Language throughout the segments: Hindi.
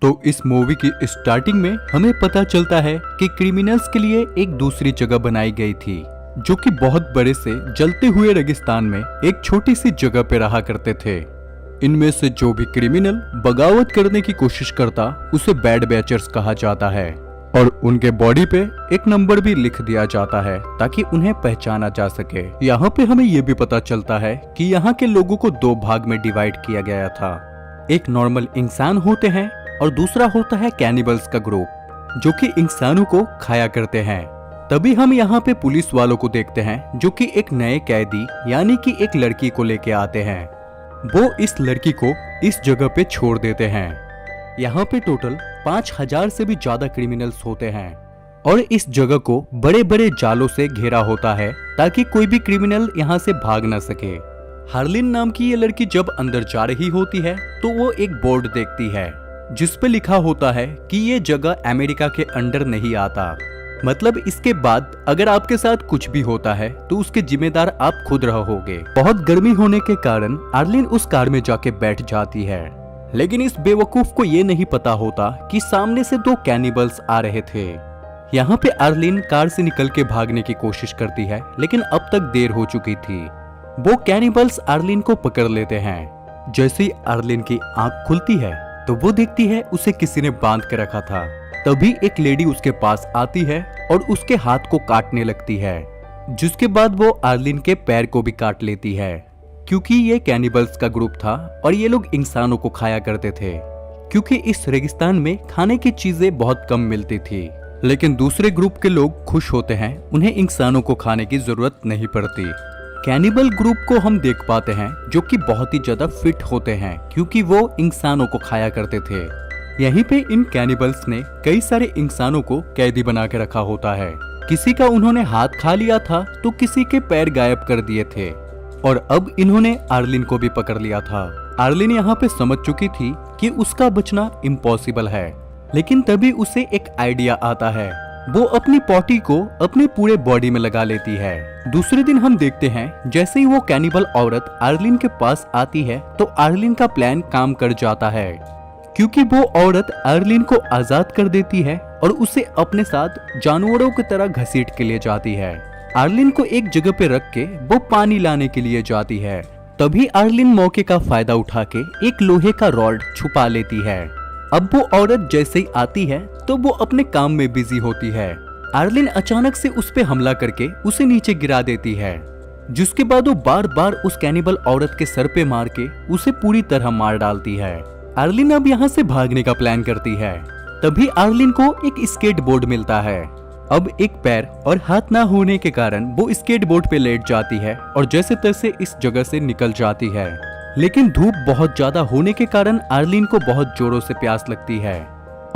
तो इस मूवी की स्टार्टिंग में हमें पता चलता है कि क्रिमिनल्स के लिए एक दूसरी जगह बनाई गई थी, जो कि बहुत बड़े से जलते हुए रेगिस्तान में एक छोटी सी जगह पे रहा करते थे। इनमें से जो भी क्रिमिनल बगावत करने की कोशिश करता उसे बैड बैचर्स कहा जाता है और उनके बॉडी पे एक नंबर भी लिख दिया जाता है ताकि उन्हें पहचाना जा सके। यहाँ पे हमें ये भी पता चलता है कि यहाँ के लोगों को दो भाग में डिवाइड किया गया था। एक नॉर्मल इंसान होते हैं और दूसरा होता है कैनिबल्स का ग्रुप, जो कि इंसानों को खाया करते हैं। तभी हम यहाँ पे पुलिस वालों को देखते हैं जो कि एक नए कैदी यानी कि एक लड़की को लेके आते हैं। वो इस लड़की को इस जगह पे छोड़ देते हैं। यहाँ पे टोटल 5000 से भी ज्यादा क्रिमिनल्स होते हैं और इस जगह को बड़े बड़े जालों से घेरा होता है ताकि कोई भी क्रिमिनल यहाँ से भाग न सके। हार्लिन नाम की ये लड़की जब अंदर जा रही होती है तो वो एक बोर्ड देखती है जिस पे लिखा होता है कि ये जगह अमेरिका के अंडर नहीं आता, मतलब इसके बाद अगर आपके साथ कुछ भी होता है तो उसके जिम्मेदार आप खुद रहोगे। बहुत गर्मी होने के कारण आर्लिन उस कार में जाके बैठ जाती है, लेकिन इस बेवकूफ को ये नहीं पता होता कि सामने से दो कैनिबल्स आ रहे थे। यहाँ पे आर्लिन कार से निकल के भागने की कोशिश करती है, लेकिन अब तक देर हो चुकी थी। वो कैनिबल्स आर्लिन को पकड़ लेते हैं। जैसे ही आर्लिन की आंख खुलती है तो वो देखती है उसे किसी ने बांध के रखा था। तभी एक लेडी उसके पास आती है और उसके हाथ को काटने लगती है, जिसके बाद वो आर्लिन के पैर को भी काट लेती है। क्योंकि ये कैनिबल्स का ग्रुप था और ये लोग इंसानों को खाया करते थे, क्योंकि इस रेगिस्तान में खाने की चीजें बहुत कम मिलती थी। लेकिन दूसरे ग्रुप के लोग खुश होते हैं, उन्हें इंसानों को खाने की जरूरत नहीं पड़ती। कैनिबल ग्रुप को हम देख पाते हैं जो कि बहुत ही ज्यादा फिट होते हैं क्योंकि वो इंसानों को खाया करते थे। यहीं पे इन कैनिबल्स ने कई सारे इंसानों को कैदी बना के रखा होता है। किसी का उन्होंने हाथ खा लिया था तो किसी के पैर गायब कर दिए थे और अब इन्होंने आर्लिन को भी पकड़ लिया था। आर्लिन यहाँ पे समझ चुकी थी कि उसका बचना इम्पॉसिबल है, लेकिन तभी उसे एक आइडिया आता है। वो अपनी पॉटी को अपने पूरे बॉडी में लगा लेती है। दूसरे दिन हम देखते हैं जैसे ही वो कैनिबल औरत आर्लिन के पास आती है तो आर्लिन का प्लान काम कर जाता है, क्योंकि वो औरत आर्लिन को आजाद कर देती है और उसे अपने साथ जानवरों की तरह घसीट के ले जाती है। आर्लिन को एक जगह पे रख के वो पानी लाने के लिए जाती है। तभी आर्लिन मौके का फायदा उठा के एक लोहे का रॉड छुपा लेती है। अब वो औरत जैसे ही आती है तो वो अपने काम में बिजी होती है। आर्लिन अचानक से उस पे हमला करके उसे नीचे गिरा देती है, जिसके बाद वो बार बार उस कैनिबल औरत के सर पे मार के उसे पूरी तरह मार डालती है। आर्लिन अब यहाँ से भागने का प्लान करती है। तभी आर्लिन को एक स्केट बोर्ड मिलता है। अब एक पैर और हाथ ना होने के कारण वो स्केट बोर्ड पे लेट जाती है और जैसे तैसे इस जगह से निकल जाती है। लेकिन धूप बहुत ज्यादा होने के कारण आर्लिन को बहुत जोरों से प्यास लगती है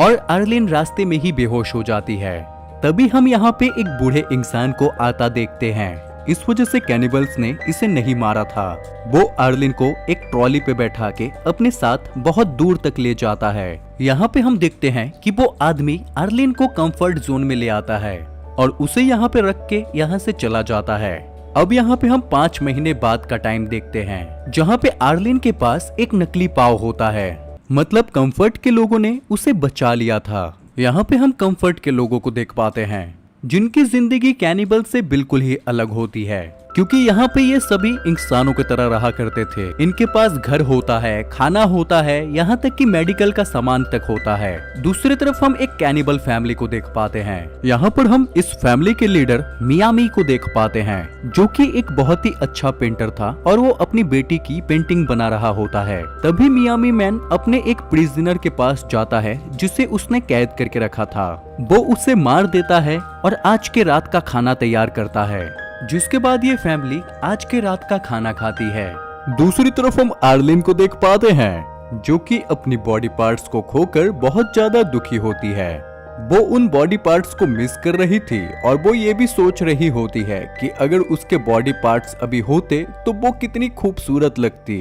और आर्लिन रास्ते में ही बेहोश हो जाती है। तभी हम यहाँ पे एक बूढ़े इंसान को आता देखते हैं। इस वजह से कैनिबल्स ने इसे नहीं मारा था। वो आर्लिन को एक ट्रॉली पे बैठा के अपने साथ बहुत दूर तक ले जाता है। यहाँ पे हम देखते हैं कि वो आदमी आर्लिन को कंफर्ट जोन में ले आता है और उसे यहाँ पे रख के यहाँ से चला जाता है। अब यहाँ पे हम 5 महीने बाद का टाइम देखते हैं, जहाँ पे आर्लिन के पास एक नकली पाव होता है, मतलब कंफर्ट के लोगों ने उसे बचा लिया था। यहाँ पे हम कंफर्ट के लोगों को देख पाते हैं जिनकी जिंदगी कैनिबल से बिल्कुल ही अलग होती है, क्योंकि यहाँ पे ये सभी इंसानों की तरह रहा करते थे। इनके पास घर होता है, खाना होता है, यहाँ तक कि मेडिकल का सामान तक होता है। दूसरी तरफ हम एक कैनिबल फैमिली को देख पाते हैं। यहाँ पर हम इस फैमिली के लीडर मियामी को देख पाते हैं, जो कि एक बहुत ही अच्छा पेंटर था और वो अपनी बेटी की पेंटिंग बना रहा होता है। तभी मियामी मैन अपने एक प्रिजनर के पास जाता है जिसे उसने कैद करके रखा था। वो उसे मार देता है और आज के रात का खाना तैयार करता है, जिसके बाद ये फैमिली आज के रात का खाना खाती है। दूसरी तरफ हम आर्लिन को देख पाते हैं, जो कि अपनी बॉडी पार्ट्स को खोकर बहुत ज्यादा दुखी होती है। वो उन बॉडी पार्ट्स को मिस कर रही थी और वो ये भी सोच रही होती है कि अगर उसके बॉडी पार्ट्स अभी होते तो वो कितनी खूबसूरत लगती।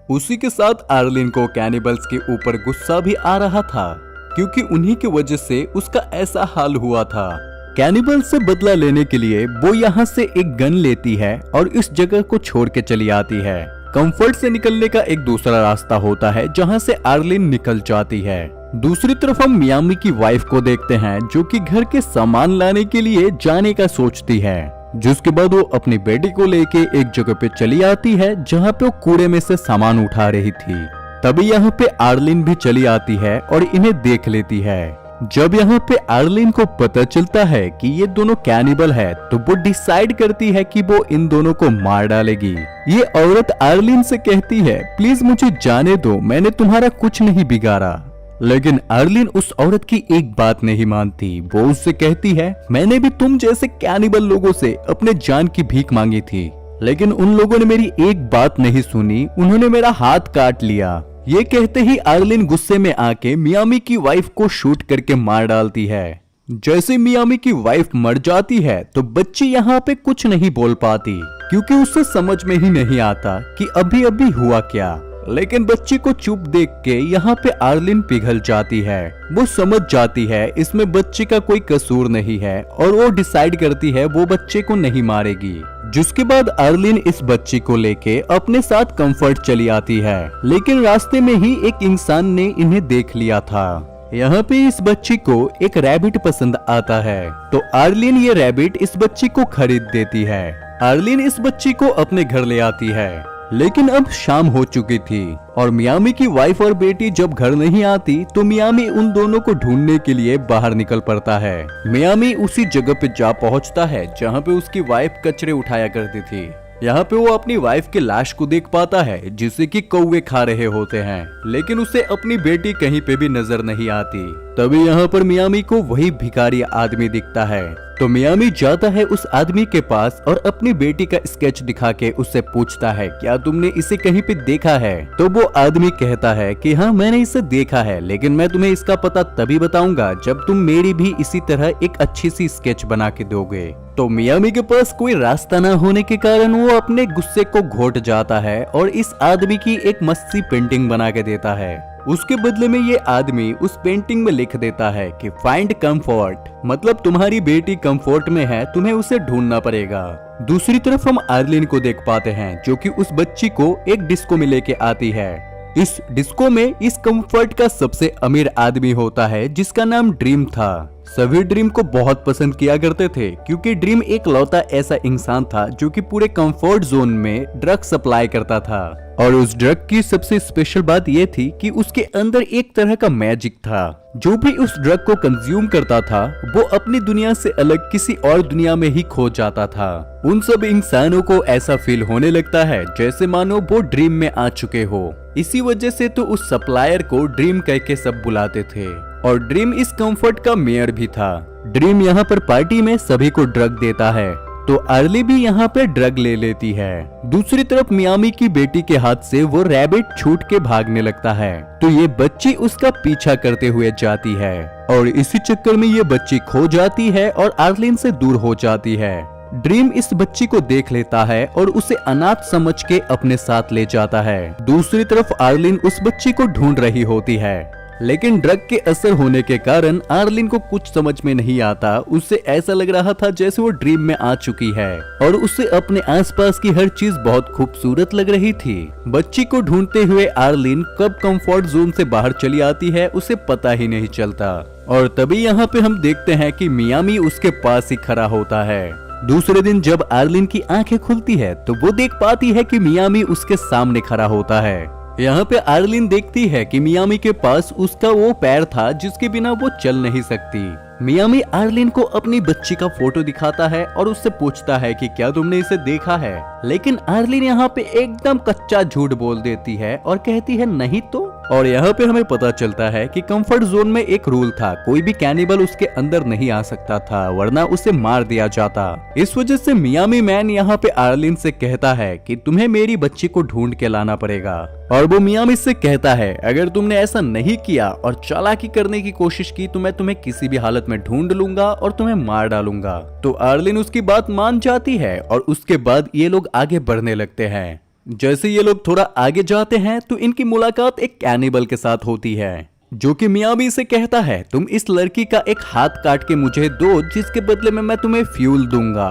उसी के साथ आर्लिन को कैनिबल्स के ऊपर गुस्सा भी आ रहा था, क्योंकि उन्हीं की वजह से उसका ऐसा हाल हुआ था। कैनिबल से बदला लेने के लिए वो यहाँ से एक गन लेती है और इस जगह को छोड़ के चली आती है। कंफर्ट से निकलने का एक दूसरा रास्ता होता है जहाँ से आर्लिन निकल जाती है। दूसरी तरफ हम मियामी की वाइफ को देखते हैं जो कि घर के सामान लाने के लिए जाने का सोचती है, जिसके बाद वो अपनी बेटी को लेके एक जगह पे चली आती है जहाँ पे वो कूड़े में से सामान उठा रही थी। तभी यहाँ पे आर्लिन भी चली आती है और इन्हें देख लेती है। जब यहाँ पे आर्लिन को पता चलता है कि ये दोनों कैनिबल है तो वो डिसाइड करती है कि वो इन दोनों को मार डालेगी। ये औरत आर्लिन से कहती है, प्लीज मुझे जाने दो, मैंने तुम्हारा कुछ नहीं बिगाड़ा। लेकिन आर्लिन उस औरत की एक बात नहीं मानती। वो उससे कहती है, मैंने भी तुम जैसे कैनिबल लोगों से अपने जान की भीख मांगी थी, लेकिन उन लोगों ने मेरी एक बात नहीं सुनी, उन्होंने मेरा हाथ काट लिया। ये कहते ही आर्लिन गुस्से में आके मियामी की वाइफ को शूट करके मार डालती है। जैसे मियामी की वाइफ मर जाती है तो बच्ची यहाँ पे कुछ नहीं बोल पाती क्योंकि उसे समझ में ही नहीं आता कि अभी अभी हुआ क्या। लेकिन बच्ची को चुप देख के यहाँ पे आर्लिन पिघल जाती है। वो समझ जाती है इसमें बच्ची का कोई कसूर नहीं है और वो डिसाइड करती है वो बच्चे को नहीं मारेगी। जिसके बाद आर्लिन इस बच्ची को लेके अपने साथ कंफर्ट चली आती है, लेकिन रास्ते में ही एक इंसान ने इन्हें देख लिया था। यहाँ पे इस बच्ची को एक रैबिट पसंद आता है तो आर्लिन ये रैबिट इस बच्ची को खरीद देती है। आर्लिन इस बच्ची को अपने घर ले आती है, लेकिन अब शाम हो चुकी थी और मियामी की वाइफ और बेटी जब घर नहीं आती तो मियामी उन दोनों को ढूंढने के लिए बाहर निकल पड़ता है। मियामी उसी जगह पे जा पहुंचता है जहां पे उसकी वाइफ कचरे उठाया करती थी। यहाँ पे वो अपनी वाइफ की लाश को देख पाता है जिसे कि कौवे खा रहे होते हैं, लेकिन उसे अपनी बेटी कहीं पे भी नजर नहीं आती। तभी यहाँ पर मियामी को वही भिखारी आदमी दिखता है तो मियामी जाता है उस आदमी के पास और अपनी बेटी का स्केच दिखा के उससे पूछता है, क्या तुमने इसे कहीं पे देखा है? तो वो आदमी कहता है कि हाँ मैंने इसे देखा है, लेकिन मैं तुम्हें इसका पता तभी बताऊंगा जब तुम मेरी भी इसी तरह एक अच्छी सी स्केच बना के दोगे। तो मियामी के पास कोई रास्ता न होने के कारण वो अपने गुस्से को घोट जाता है और इस आदमी की एक मस्त सी पेंटिंग बना के देता है। उसके बदले में ये आदमी उस पेंटिंग में लिख देता है कि फाइंड कंफर्ट, मतलब तुम्हारी बेटी कंफर्ट में है, तुम्हें उसे ढूंढना पड़ेगा। दूसरी तरफ हम आर्लिन को देख पाते हैं जो कि उस बच्ची को एक डिस्को में लेके आती है। इस डिस्को में इस कंफर्ट का सबसे अमीर आदमी होता है जिसका नाम ड्रीम था। सभी ड्रीम को बहुत पसंद किया करते थे क्योंकि ड्रीम एक लौता ऐसा इंसान था जो कि पूरे कंफर्ट जोन में ड्रग सप्लाई करता था। और उस ड्रग की सबसे स्पेशल बात यह थी कि उसके अंदर एक तरह का मैजिक था। जो भी उस ड्रग को कंज्यूम करता था वो अपनी दुनिया से अलग किसी और दुनिया में ही खो जाता था। उन सब इंसानों को ऐसा फील होने लगता है जैसे मानो वो ड्रीम में आ चुके हो। इसी वजह से तो उस सप्लायर को ड्रीम कह के सब बुलाते थे और ड्रीम इस कंफर्ट का मेयर भी था। ड्रीम यहाँ पर पार्टी में सभी को ड्रग देता है तो अर्ली भी यहाँ पे ड्रग ले लेती है। दूसरी तरफ मियामी की बेटी के हाथ से वो रैबिट छूट के भागने लगता है तो ये बच्ची उसका पीछा करते हुए जाती है और इसी चक्कर में ये बच्ची खो जाती है और आर्लिन से दूर हो जाती है। ड्रीम इस बच्ची को देख लेता है और उसे अनाथ समझ के अपने साथ ले जाता है। दूसरी तरफ आर्लिन उस बच्ची को ढूंढ रही होती है, लेकिन ड्रग के असर होने के कारण आर्लिन को कुछ समझ में नहीं आता। उसे ऐसा लग रहा था जैसे वो ड्रीम में आ चुकी है और उसे अपने आसपास की हर चीज बहुत खूबसूरत लग रही थी। बच्ची को ढूंढते हुए आर्लिन कब कंफर्ट जोन से बाहर चली आती है उसे पता ही नहीं चलता। और तभी यहाँ पे हम देखते हैं कि मियामी उसके पास ही खड़ा होता है। दूसरे दिन जब आर्लिन की आंखें खुलती है तो वो देख पाती है कि मियामी उसके सामने खड़ा होता है। यहाँ पे आर्लिन देखती है कि मियामी के पास उसका वो पैर था जिसके बिना वो चल नहीं सकती। मियामी आर्लिन को अपनी बच्ची का फोटो दिखाता है और उससे पूछता है कि क्या तुमने इसे देखा है, लेकिन आर्लिन यहाँ पे एकदम कच्चा झूठ बोल देती है और कहती है नहीं तो। और यहाँ पे हमें पता चलता है कि कंफर्ट जोन में एक रूल था, कोई भी कैनिबल उसके अंदर नहीं आ सकता था वरना उसे मार दिया जाता। इस वजह से मियामी मैन यहाँ पे आर्लिन से कहता है कि तुम्हें मेरी बच्ची को ढूंढ के लाना पड़ेगा। और वो मियामी से कहता है अगर तुमने ऐसा नहीं किया और चालाकी करने की कोशिश की तो मैं तुम्हें किसी भी हालत में ढूंढ लूंगा और तुम्हें मार डालूंगा। तो आर्लिन उसकी बात मान जाती है और उसके बाद ये लोग आगे बढ़ने लगते हैं। जैसे ये लोग थोड़ा आगे जाते हैं तो इनकी मुलाकात एक कैनिबल के साथ होती है जो कि मियामी से कहता है तुम इस लड़की का एक हाथ काट के मुझे दो जिसके बदले में मैं तुम्हें फ्यूल दूंगा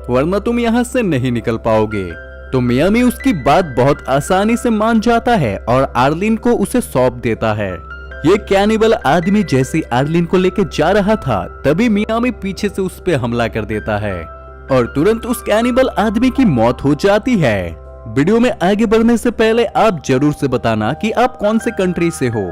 वरना तुम यहाँ से नहीं निकल पाओगे। तो मियामी उसकी बात बहुत आसानी से मान जाता है और आर्लिन को उसे सौंप देता है। ये कैनिबल आदमी जैसे आर्लिन को लेके जा रहा था तभी मियामी पीछे से उस पे हमला कर देता है और तुरंत उस कैनिबल आदमी की मौत हो जाती है। वीडियो में आगे बढ़ने से पहले आप जरूर से बताना कि आप कौन से कंट्री से हो।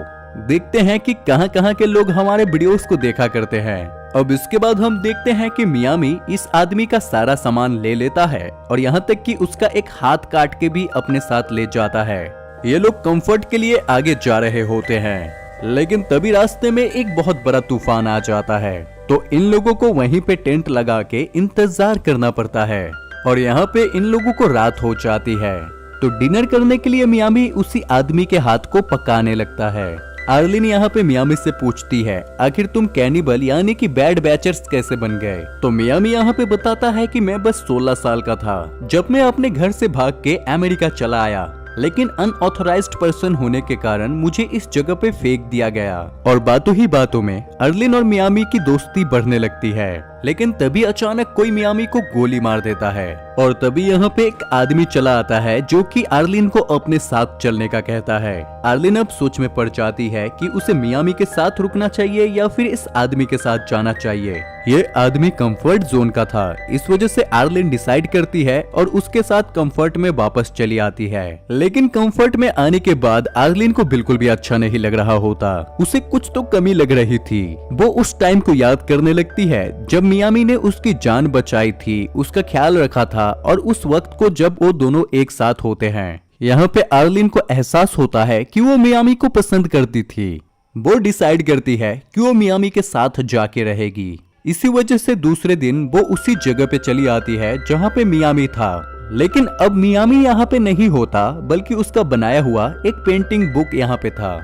देखते हैं कि कहां के लोग हमारे वीडियोस को देखा करते हैं। अब इसके बाद हम देखते हैं कि मियामी इस आदमी का सारा सामान ले लेता है और यहाँ तक कि उसका एक हाथ काट के भी अपने साथ ले जाता है। ये लोग कंफर्ट के लिए आगे जा रहे होते हैं, लेकिन तभी रास्ते में एक बहुत बड़ा तूफान आ जाता है तो इन लोगों को वहीं पे टेंट लगा के इंतजार करना पड़ता है और यहाँ पे इन लोगों को रात हो जाती है। तो डिनर करने के लिए मियामी उसी आदमी के हाथ को पकाने लगता है। आर्लिन यहाँ पे मियामी से पूछती है आखिर तुम कैनिबल यानी कि बैड बैचर्स कैसे बन गए। तो मियामी यहाँ पे बताता है कि मैं बस 16 साल का था जब मैं अपने घर से भाग के अमेरिका चला आया, लेकिन अनऑथराइज्ड पर्सन होने के कारण मुझे इस जगह पे फेंक दिया गया। और बातों ही बातों में आर्लिन और मियामी की दोस्ती बढ़ने लगती है, लेकिन तभी अचानक कोई मियामी को गोली मार देता है और तभी यहाँ पे एक आदमी चला आता है जो कि आर्लिन को अपने साथ चलने का कहता है। आर्लिन अब सोच में पड़ जाती है कि उसे मियामी के साथ रुकना चाहिए या फिर इस आदमी के साथ जाना चाहिए। ये आदमी कंफर्ट जोन का था, इस वजह से आर्लिन डिसाइड करती है और उसके साथ कंफर्ट में वापस चली आती है। लेकिन कंफर्ट में आने के बाद आर्लिन को बिल्कुल भी अच्छा नहीं लग रहा होता, उसे कुछ तो कमी लग रही थी। वो उस टाइम को याद करने लगती है जब मियामी ने उसकी जान बचाई थी, उसका ख्याल रखा था और उस वक्त को जब वो दोनों एक साथ होते हैं। यहाँ पे आर्लिन को एहसास होता है कि वो मियामी को पसंद करती थी। वो डिसाइड करती है कि वो मियामी के साथ जाके रहेगी। इसी वजह से दूसरे दिन वो उसी जगह पे चली आती है जहाँ पे मियामी था, लेकिन अब मियामी यहाँ पे नहीं होता बल्कि उसका बनाया हुआ एक पेंटिंग बुक यहाँ पे था।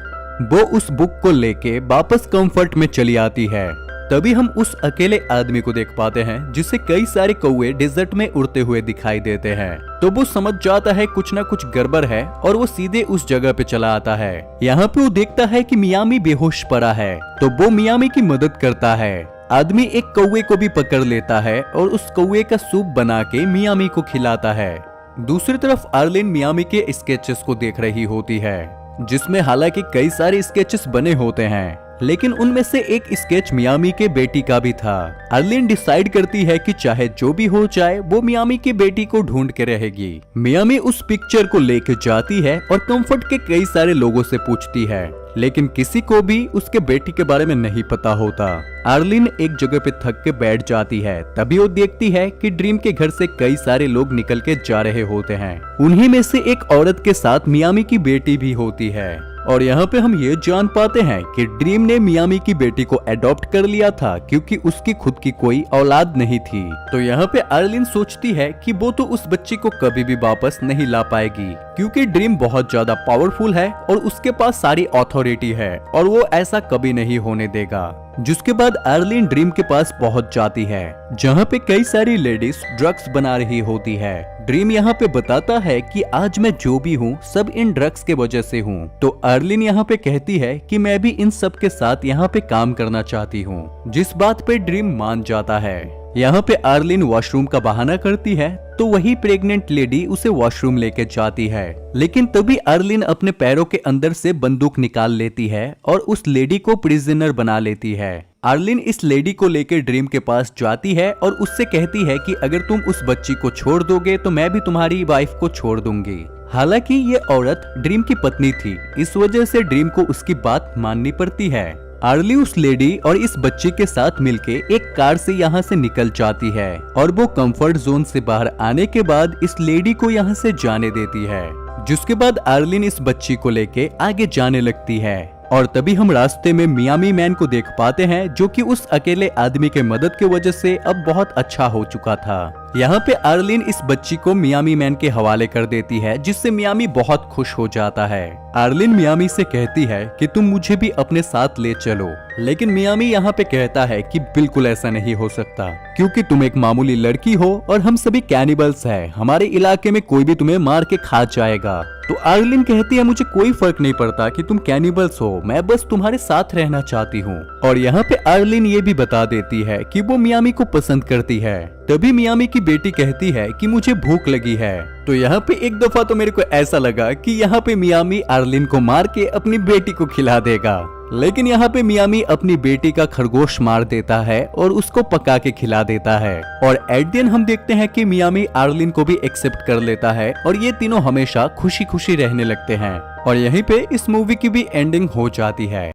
वो उस बुक को लेके वापस कंफर्ट में चली आती है। तभी हम उस अकेले आदमी को देख पाते हैं जिसे कई सारे कौवे डेजर्ट में उड़ते हुए दिखाई देते हैं। तो वो समझ जाता है कुछ ना कुछ गड़बड़ है और वो सीधे उस जगह पे चला आता है। यहाँ पे वो देखता है कि मियामी बेहोश पड़ा है, तो वो मियामी की मदद करता है। आदमी एक कौवे को भी पकड़ लेता है और उस कौवे का सूप बना के मियामी को खिलाता है। दूसरी तरफ आर्लिन मियामी के स्केचेस को देख रही होती है, जिसमें हालांकि कई सारे स्केचेस बने होते हैं, लेकिन उनमें से एक स्केच मियामी के बेटी का भी था। आर्लिन डिसाइड करती है कि चाहे जो भी हो जाए वो मियामी की बेटी को ढूंढ के रहेगी। मियामी उस पिक्चर को लेके जाती है और कंफर्ट के कई सारे लोगों से पूछती है, लेकिन किसी को भी उसके बेटी के बारे में नहीं पता होता। आर्लिन एक जगह पे थक के बैठ जाती है, तभी वो देखती है कि ड्रीम के घर से कई सारे लोग निकल के जा रहे होते हैं। उन्हीं में से एक औरत के साथ मियामी की बेटी भी होती है और यहाँ पे हम ये जान पाते हैं कि ड्रीम ने मियामी की बेटी को अडॉप्ट कर लिया था क्योंकि उसकी खुद की कोई औलाद नहीं थी। तो यहाँ पे आर्लिन सोचती है कि वो तो उस बच्ची को कभी भी वापस नहीं ला पाएगी क्योंकि ड्रीम बहुत ज्यादा पावरफुल है और उसके पास सारी अथॉरिटी है और वो ऐसा कभी नहीं होने देगा। जिसके बाद आर्लिन ड्रीम के पास पहुंच जाती है जहाँ पे कई सारी लेडीज ड्रग्स बना रही होती है। ड्रीम यहाँ पे बताता है कि आज मैं जो भी हूँ सब इन ड्रग्स के वजह से हूँ। तो आर्लिन यहाँ पे कहती है कि मैं भी इन सब के साथ यहाँ पे काम करना चाहती हूँ, जिस बात पे ड्रीम मान जाता है। यहाँ पे आर्लिन वॉशरूम का बहाना करती है तो वही प्रेग्नेंट लेडी उसे वॉशरूम लेके जाती है, लेकिन तभी आर्लिन अपने पैरों के अंदर से बंदूक निकाल लेती है और उस लेडी को प्रिजनर बना लेती है। आर्लिन इस लेडी को लेकर ड्रीम के पास जाती है और उससे कहती है कि अगर तुम उस बच्ची को छोड़ दोगे तो मैं भी तुम्हारी वाइफ को छोड़ दूंगी। हालांकि ये औरत ड्रीम की पत्नी थी, इस वजह से ड्रीम को उसकी बात माननी पड़ती है। आर्ली उस लेडी और इस बच्चे के साथ मिलके एक कार से यहाँ से निकल जाती है और वो कंफर्ट जोन से बाहर आने के बाद इस लेडी को यहाँ से जाने देती है। जिसके बाद आर्लिन इस बच्ची को लेके आगे जाने लगती है और तभी हम रास्ते में मियामी मैन को देख पाते हैं जो कि उस अकेले आदमी के मदद की वजह से अब बहुत अच्छा हो चुका था। यहाँ पे आर्लिन इस बच्ची को मियामी मैन के हवाले कर देती है, जिससे मियामी बहुत खुश हो जाता है। आर्लिन मियामी से कहती है कि तुम मुझे भी अपने साथ ले चलो, लेकिन मियामी यहाँ पे कहता है कि बिल्कुल ऐसा नहीं हो सकता क्योंकि तुम एक मामूली लड़की हो और हम सभी कैनिबल्स हैं, हमारे इलाके में कोई भी तुम्हें मार के खा जाएगा। तो आर्लिन कहती है मुझे कोई फर्क नहीं पड़ता कि तुम कैनिबल्स हो, मैं बस तुम्हारे साथ रहना चाहती हूँ। और यहाँ पे आर्लिन ये भी बता देती है कि वो मियामी को पसंद करती है। तभी मियामी की बेटी कहती है कि मुझे भूख लगी है। तो यहाँ पे एक दफा तो मेरे को ऐसा लगा कि यहाँ पे मियामी आर्लिन को मार के अपनी बेटी को खिला देगा, लेकिन यहाँ पे मियामी अपनी बेटी का खरगोश मार देता है और उसको पका के खिला देता है। और एट द एंड हम देखते हैं कि मियामी आर्लिन को भी एक्सेप्ट कर लेता है और ये तीनों हमेशा खुशी खुशी रहने लगते हैं। और यहीं पे इस मूवी की भी एंडिंग हो जाती है।